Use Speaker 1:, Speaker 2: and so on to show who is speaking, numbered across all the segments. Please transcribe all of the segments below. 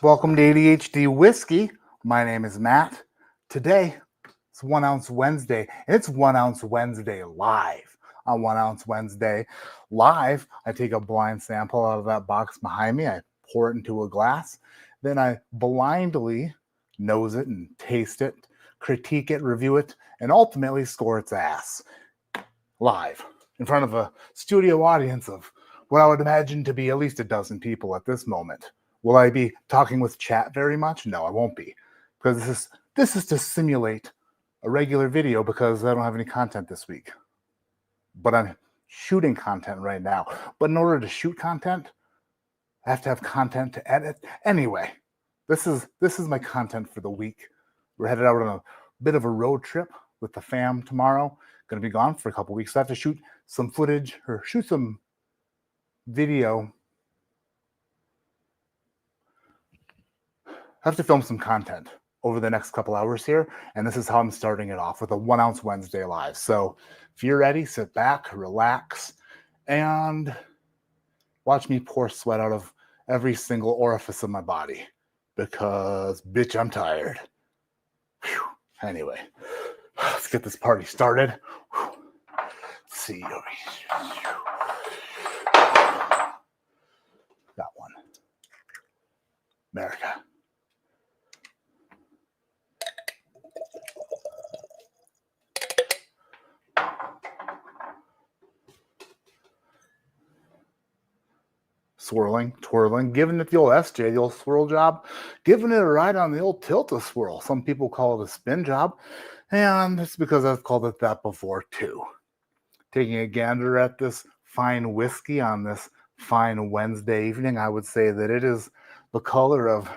Speaker 1: Welcome to ADHD Whiskey. My name is Matt. Today, it's 1 Ounce Wednesday, and it's 1 Ounce Wednesday live. On 1 Ounce Wednesday live, I take a blind sample out of that box behind me. I pour it into a glass. Then I blindly nose it and taste it, critique it, review it, and ultimately score its ass. Live in front of a studio audience of what I would imagine to be at least a dozen people at this moment. Will I be talking with chat very much? No, I won't be, because this is to simulate a regular video because I don't have any content this week. But I'm shooting content right now. But in order to shoot content, I have to have content to edit. Anyway, this is my content for the week. We're headed out on a bit of a road trip with the fam tomorrow. Going to be gone for a couple weeks. So I have to shoot some footage or shoot some video. I have to film some content over the next couple hours here, and this is how I'm starting it off with a 1 Ounce Wednesday live. So if you're ready, sit back, relax, and watch me pour sweat out of every single orifice of my body because, bitch, I'm tired. Whew. Anyway, let's get this party started. Whew. Let's see. Got one. America. Swirling, twirling, giving it the old SJ, the old swirl job, giving it a ride on the old tilt-a-swirl. Some people call it a spin job, and it's because I've called it that before too. Taking a gander at this fine whiskey on this fine Wednesday evening, I would say that it is the color of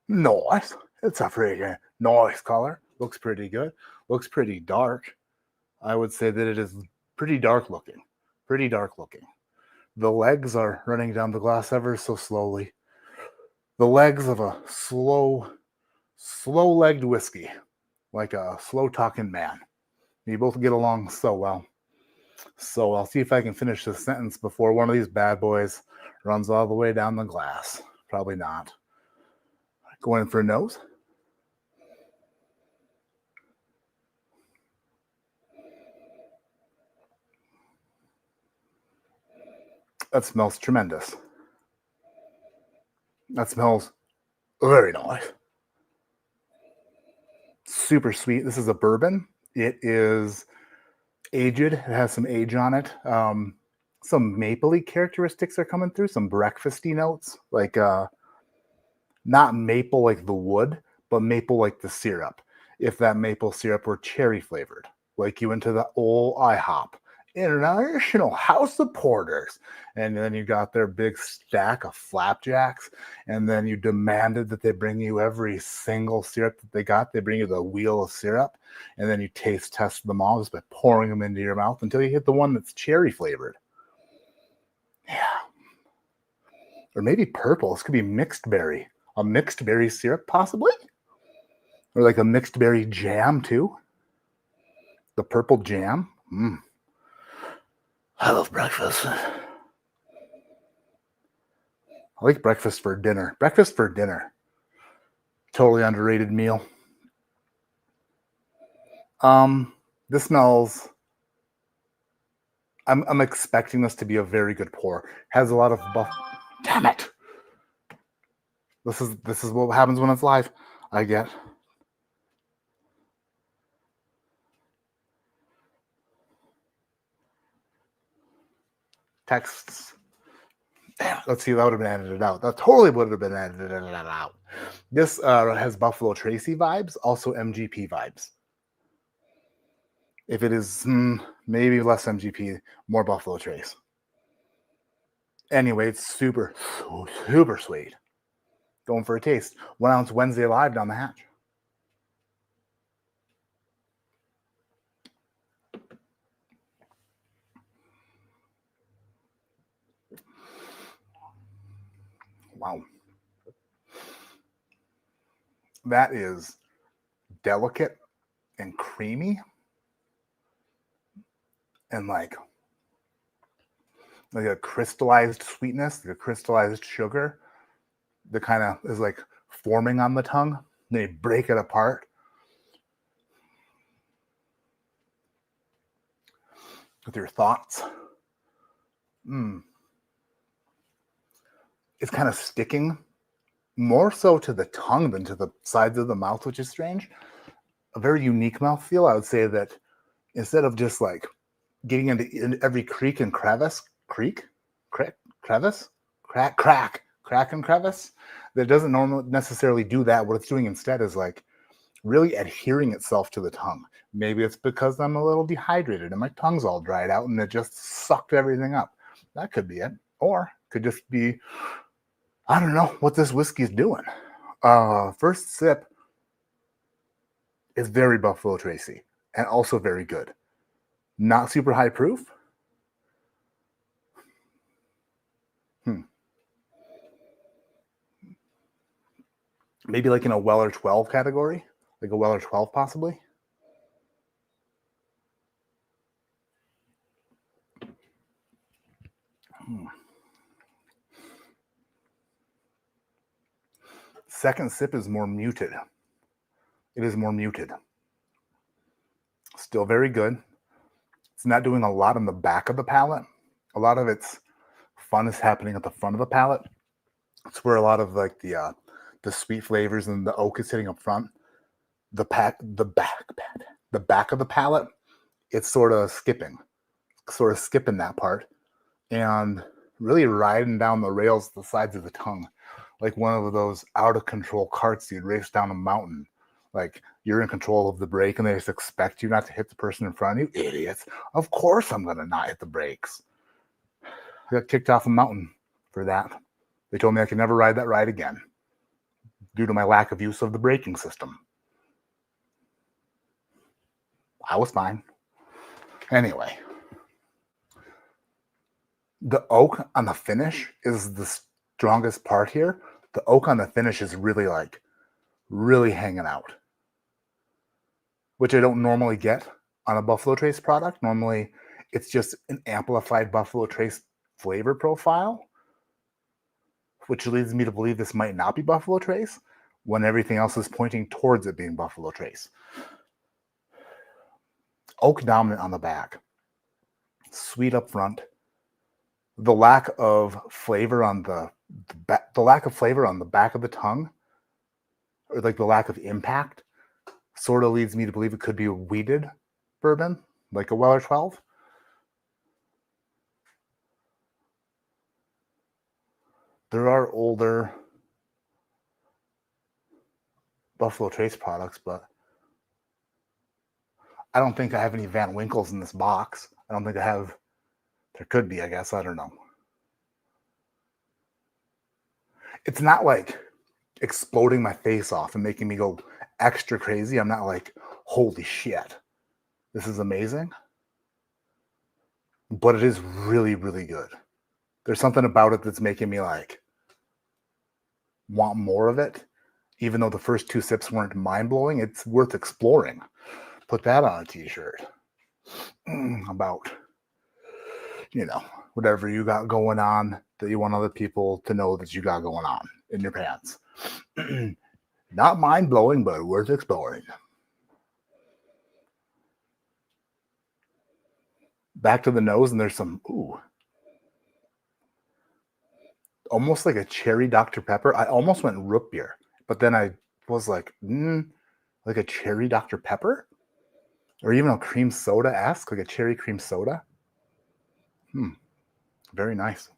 Speaker 1: nice. It's a freaking nice color. Looks pretty good. Looks pretty dark. I would say that it is pretty dark looking. Pretty dark looking. The legs are running down the glass ever so slowly. The legs of a slow-legged whiskey, like a slow-talking man. We both get along so well. So I'll see if I can finish this sentence before one of these bad boys runs all the way down the glass. Probably not. Going in for a nose. That smells tremendous. That smells very nice. Super sweet. This is a bourbon. It is aged. It has some age on it. Some mapley characteristics are coming through. Some breakfasty notes, like not maple like the wood, but maple like the syrup. If that maple syrup were cherry flavored, like you went to the old IHOP, International House of Porters, and then you got their big stack of flapjacks, and then you demanded that they bring you every single syrup that they got. They bring you the wheel of syrup, and then you taste test them all just by pouring them into your mouth until you hit the one that's cherry flavored. Yeah. Or maybe purple. This could be mixed berry. A mixed berry syrup, possibly? Or like a mixed berry jam, too? The purple jam? I love breakfast. I like breakfast for dinner. Breakfast for dinner. Totally underrated meal. This smells... I'm expecting this to be a very good pour. Has a lot of buff... Damn it! This is what happens when it's live. I get... texts. Damn, let's see, that would have been edited out. That totally would have been edited out. This has Buffalo Tracy vibes, also MGP vibes. If it is maybe less MGP, more Buffalo Trace. Anyway, it's super, super sweet. Going for a taste. 1 Ounce Wednesday live down the hatch. Wow. That is delicate and creamy and like a crystallized sweetness, like a crystallized sugar. that kind of is like forming on the tongue. Then you break it apart. With your thoughts. It's kind of sticking more so to the tongue than to the sides of the mouth, which is strange. A very unique mouthfeel. I would say that instead of just like getting into every creak and crevice, crack and crevice, that doesn't normally necessarily do that. What it's doing instead is like really adhering itself to the tongue. Maybe it's because I'm a little dehydrated and my tongue's all dried out and it just sucked everything up. That could be it. Or it could just be, I don't know what this whiskey is doing. First sip is very Buffalo Tracy and also very good. Not super high proof. Maybe like in a Weller 12 category, like a Weller 12 possibly. Second sip is more muted. It is more muted. Still very good. It's not doing a lot on the back of the palate. A lot of its fun is happening at the front of the palate. It's where a lot of like the sweet flavors and the oak is sitting up front. The back of the palate, it's sort of skipping that part and really riding down the rails, the sides of the tongue, like one of those out of control carts you'd race down a mountain. Like you're in control of the brake and they just expect you not to hit the person in front of you. Idiots. Of course I'm going to not hit the brakes. I got kicked off a mountain for that. They told me I could never ride that ride again due to my lack of use of the braking system. I was fine. Anyway, the oak on the finish is the strongest part here. The oak on the finish is really hanging out, which I don't normally get on a Buffalo Trace product. Normally, it's just an amplified Buffalo Trace flavor profile, which leads me to believe this might not be Buffalo Trace when everything else is pointing towards it being Buffalo Trace. Oak dominant on the back, sweet up front. The lack of flavor on the back of the tongue, or like the lack of impact, sort of leads me to believe it could be a wheated bourbon, like a Weller 12. There are older Buffalo Trace products, but I don't think I have any Van Winkles in this box. I don't think I have. There could be, I guess. I don't know. It's not like exploding my face off and making me go extra crazy. I'm not like, holy shit, this is amazing. But it is really, really good. There's something about it that's making me like want more of it. Even though the first two sips weren't mind-blowing, it's worth exploring. Put that on a t-shirt. About, whatever you got going on that you want other people to know that you got going on in your pants. Not mind-blowing, but worth exploring. Back to the nose, and there's some, almost like a cherry Dr. Pepper. I almost went root beer, but then I was like, like a cherry Dr. Pepper? Or even a cream soda-esque, like a cherry cream soda. Very nice.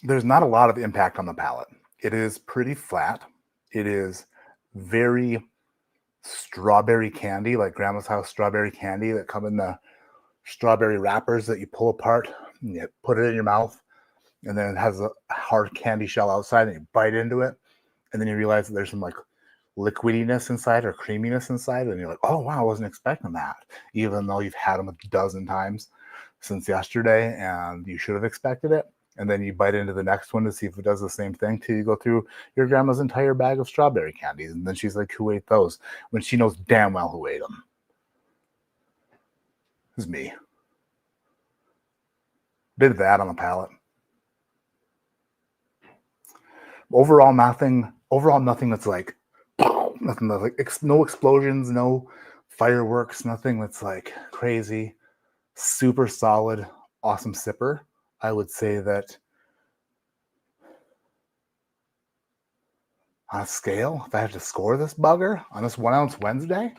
Speaker 1: There's not a lot of impact on the palate. It is pretty flat. It is very strawberry candy, like Grandma's House strawberry candy that come in the strawberry wrappers that you pull apart and you put it in your mouth, and then it has a hard candy shell outside and you bite into it, and then you realize that there's some like liquidiness inside or creaminess inside, and you're like, oh wow, I wasn't expecting that, even though you've had them a dozen times since yesterday and you should have expected it. And then you bite into the next one to see if it does the same thing till you go through your grandma's entire bag of strawberry candies. And then she's like, who ate those? When she knows damn well who ate them. It's me. Bit of that on the palate. Overall, nothing. Overall, nothing that's like nothing that's like no explosions, no fireworks, nothing that's like crazy. Super solid, awesome sipper. I would say that on a scale, if I had to score this bugger on this 1 ounce Wednesday,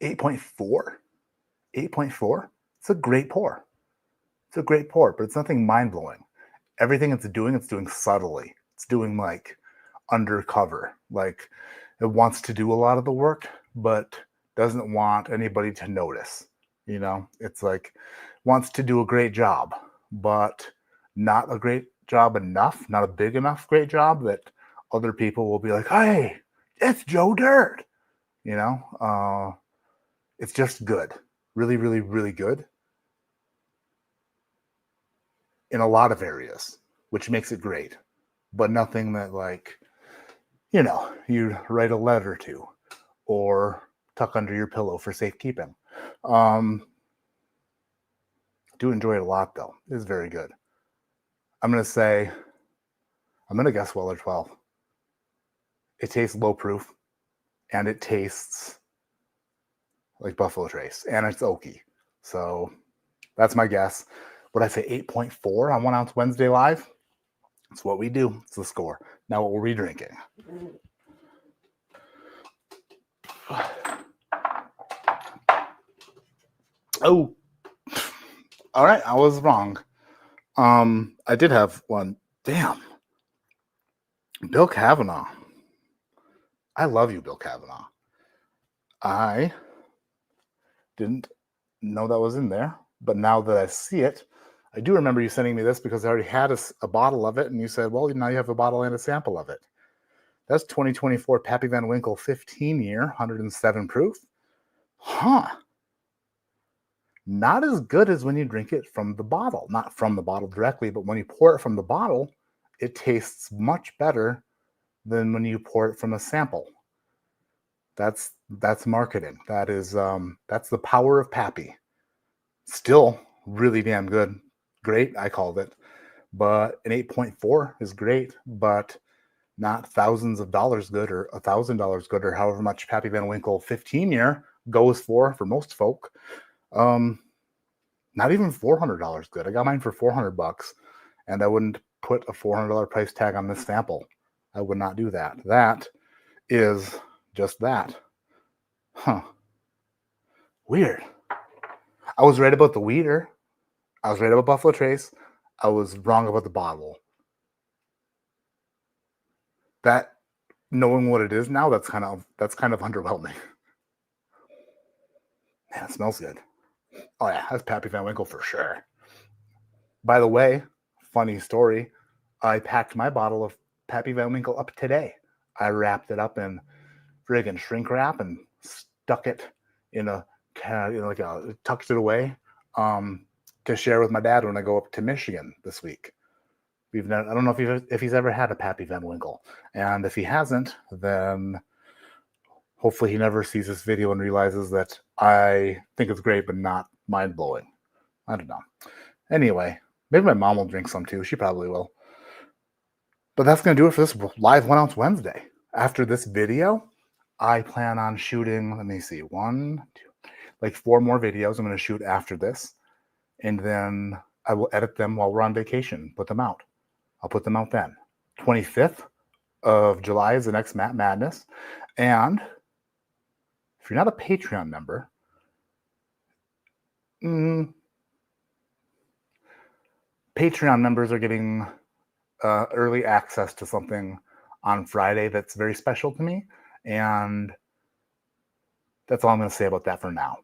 Speaker 1: .4. 8.4. It's a great pour. It's a great pour, but it's nothing mind blowing. Everything it's doing subtly. It's doing like undercover. Like it wants to do a lot of the work, but doesn't want anybody to notice. You know, it's like wants to do a great job, but not a great job enough, not a big enough great job that other people will be like, hey, it's Joe Dirt. You know, it's just good. Really, really, really good in a lot of areas, which makes it great, but nothing that like, you know, you write a letter to or tuck under your pillow for safekeeping. Do enjoy it a lot though. It is very good. I'm going to guess Weller 12. It tastes low proof and it tastes like Buffalo Trace and it's oaky. So that's my guess. Would I say 8.4 on 1 ounce Wednesday live? It's what we do. It's the score. Now what were we drinking? Oh, all right. I was wrong. I did have one. Damn. Bill Kavanaugh. I love you, Bill Kavanaugh. I didn't know that was in there, but now that I see it, I do remember you sending me this because I already had a bottle of it, and you said, well, now you have a bottle and a sample of it. That's 2024 Pappy Van Winkle 15-year, 107 proof. Huh. Not as good as when you drink it from the bottle. Not from the bottle directly, but when you pour it from the bottle, it tastes much better than when you pour it from a sample. That's marketing. That's the power of Pappy. Still really damn good. Great, I called it. But an 8.4 is great, but not thousands of dollars good or $1,000 good or however much Pappy Van Winkle 15-year goes for most folk. Not even $400 good. I got mine for $400, and I wouldn't put a $400 price tag on this sample. I would not do that. That is just that. Huh. Weird. I was right about the weeder. I was right about Buffalo Trace. I was wrong about the bottle. That, knowing what it is now, that's kind of underwhelming. Man, it smells good. Oh yeah, that's Pappy Van Winkle for sure. By the way, funny story, I packed my bottle of Pappy Van Winkle up today. I wrapped it up in friggin' shrink wrap and stuck it in tucked it away to share with my dad when I go up to I don't know if he's ever had a Pappy Van Winkle, and if he hasn't, then hopefully he never sees this video and realizes that I think it's great but not mind-blowing. I don't know. Anyway, maybe my mom will drink some too. She probably will. But that's going to do it for this live 1 ounce Wednesday. After this video, I plan on shooting, let me see, 1, 2, like 4 more videos I'm going to shoot after this. And then I will edit them while we're on vacation, put them out. I'll put them out then. 25th of July is the next Matt Madness. And if you're not a Patreon member, Patreon members are getting early access to something on Friday that's very special to me. And that's all I'm going to say about that for now.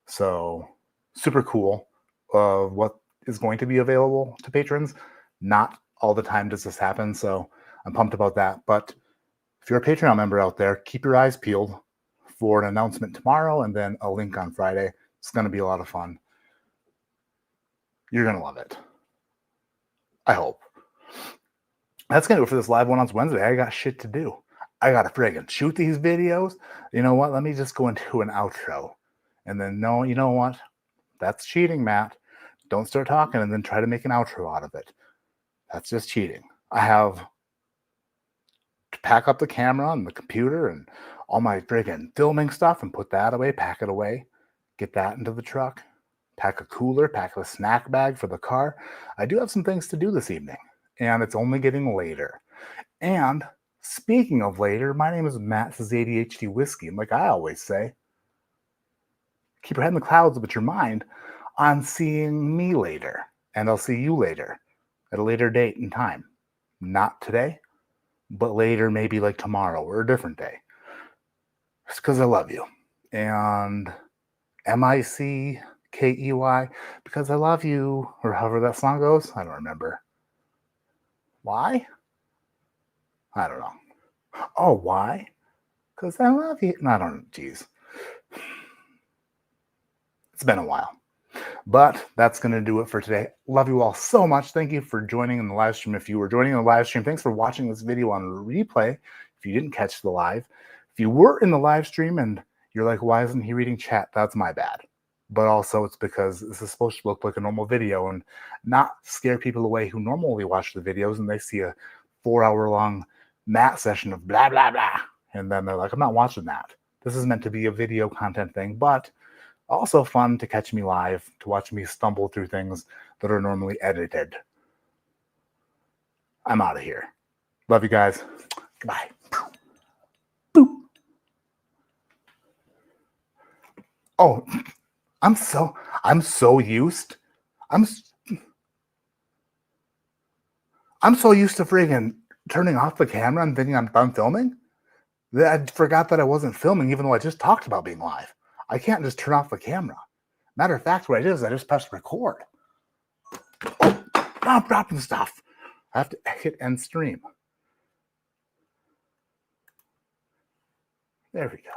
Speaker 1: So super cool of what is going to be available to patrons. Not all the time does this happen, so I'm pumped about that. But if you're a Patreon member out there, keep your eyes peeled for an announcement tomorrow and then a link on Friday. It's going to be a lot of fun. You're going to love it. I hope. That's going to do it for this live 1 ounce Wednesday. I got shit to do. I got to friggin' shoot these videos. You know what? Let me just go into an outro. And then, no, you know what? That's cheating, Matt. Don't start talking and then try to make an outro out of it. That's just cheating. I have to pack up the camera and the computer and all my friggin' filming stuff and put that away, pack it away, get that into the truck, pack a cooler, pack a snack bag for the car. I do have some things to do this evening, and it's only getting later. And speaking of later, my name is Matt. This is ADHD Whiskey. And like I always say, keep your head in the clouds, but your mind on seeing me later. And I'll see you later at a later date and time. Not today, but later, maybe like tomorrow or a different day. It's because I love you. And MICKEY, because I love you, or however that song goes. I don't remember. Why? I don't know. Oh, why? Because I love you. No, I don't know. Jeez. It's been a while. But that's going to do it for today. Love you all so much. Thank you for joining in the live stream. If you were joining in the live stream, thanks for watching this video on replay. If you didn't catch the live, if you were in the live stream and you're like, why isn't he reading chat? That's my bad. But also it's because this is supposed to look like a normal video and not scare people away who normally watch the videos and they see a 4-hour-long Matt session of blah, blah, blah. And then they're like, I'm not watching that. This is meant to be a video content thing, but also fun to catch me live, to watch me stumble through things that are normally edited. I'm out of here. Love you guys. Goodbye. Boop. Oh, I'm so used. I'm so used to friggin' turning off the camera and thinking I'm done filming that I forgot that I wasn't filming, even though I just talked about being live. I can't just turn off the camera. Matter of fact, what I did is I just pressed record. Oh, I'm dropping stuff. I have to hit end stream. There we go.